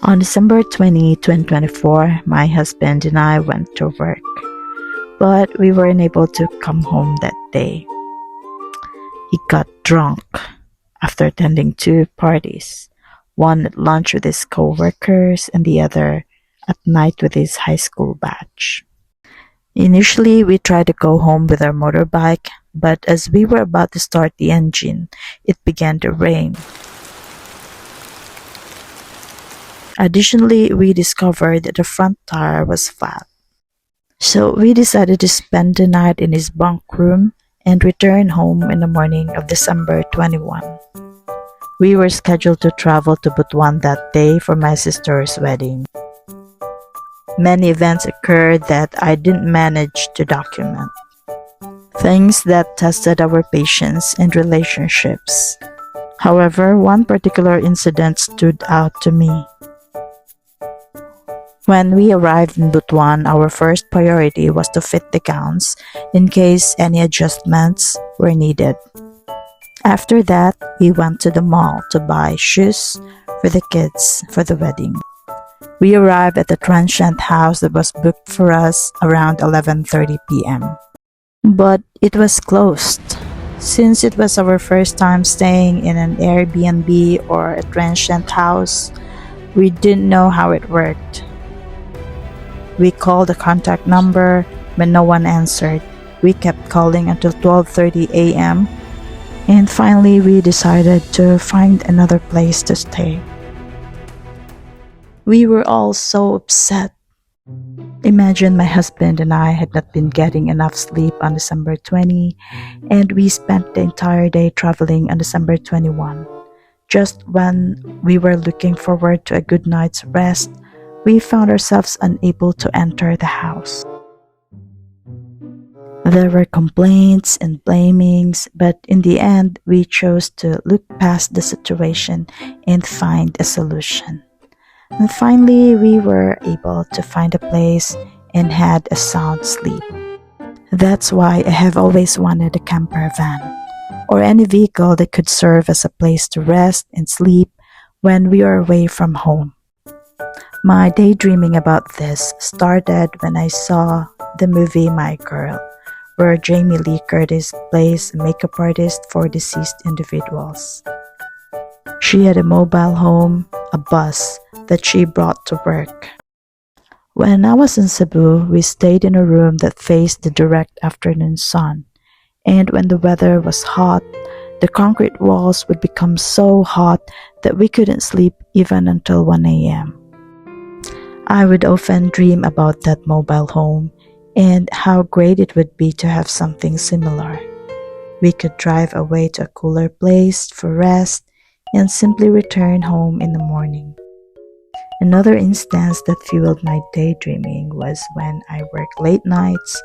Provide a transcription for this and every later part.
On December 20, 2024, my husband and I went to work, but we weren't able to come home that day. He got drunk after attending two parties, one at lunch with his co-workers and the other at night with his high school batch. Initially, we tried to go home with our motorbike, but as we were about to start the engine, it began to rain. Additionally, we discovered that the front tire was flat. So we decided to spend the night in his bunk room and return home in the morning of December 21. We were scheduled to travel to Butuan that day for my sister's wedding. Many events occurred that I didn't manage to document. Things that tested our patience and relationships. However, one particular incident stood out to me. When we arrived in Butuan, our first priority was to fit the gowns in case any adjustments were needed. After that, we went to the mall to buy shoes for the kids for the wedding. We arrived at the transient house that was booked for us around 11:30 p.m. But it was closed. Since it was our first time staying in an Airbnb or a transient house, we didn't know how it worked. We called the contact number, but no one answered. We kept calling until 12:30 a.m. and finally we decided to find another place to stay. We were all so upset. Imagine my husband and I had not been getting enough sleep on December 20, and we spent the entire day traveling on December 21. Just when we were looking forward to a good night's rest, we found ourselves unable to enter the house. There were complaints and blamings, but in the end, we chose to look past the situation and find a solution. And finally, we were able to find a place and had a sound sleep. That's why I have always wanted a camper van, or any vehicle that could serve as a place to rest and sleep when we are away from home. My daydreaming about this started when I saw the movie My Girl, where Jamie Lee Curtis plays a makeup artist for deceased individuals. She had a mobile home, a bus that she brought to work. When I was in Cebu, we stayed in a room that faced the direct afternoon sun, and when the weather was hot, the concrete walls would become so hot that we couldn't sleep even until 1 a.m. I would often dream about that mobile home and how great it would be to have something similar. We could drive away to a cooler place for rest and simply return home in the morning. Another instance that fueled my daydreaming was when I worked late nights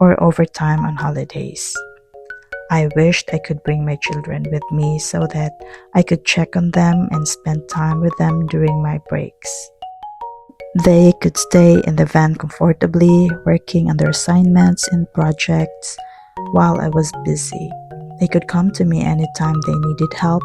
or overtime on holidays. I wished I could bring my children with me so that I could check on them and spend time with them during my breaks. They could stay in the van comfortably, working on their assignments and projects while I was busy. They could come to me anytime they needed help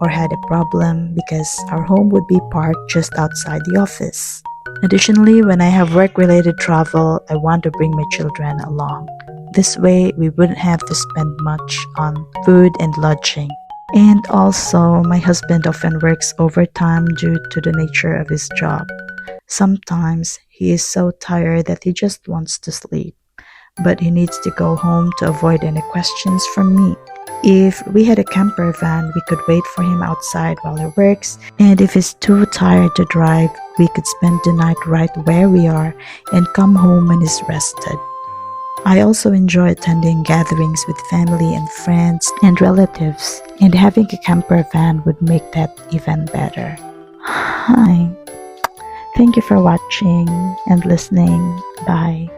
or had a problem because our home would be parked just outside the office. Additionally, when I have work-related travel, I want to bring my children along. This way, we wouldn't have to spend much on food and lodging. And also, my husband often works overtime due to the nature of his job. Sometimes he is so tired that he just wants to sleep, but he needs to go home to avoid any questions from me. If we had a camper van, we could wait for him outside while he works, and if he's too tired to drive, we could spend the night right where we are and come home when he's rested. I also enjoy attending gatherings with family and friends and relatives, and having a camper van would make that even better. Hi. Thank you for watching and listening. Bye.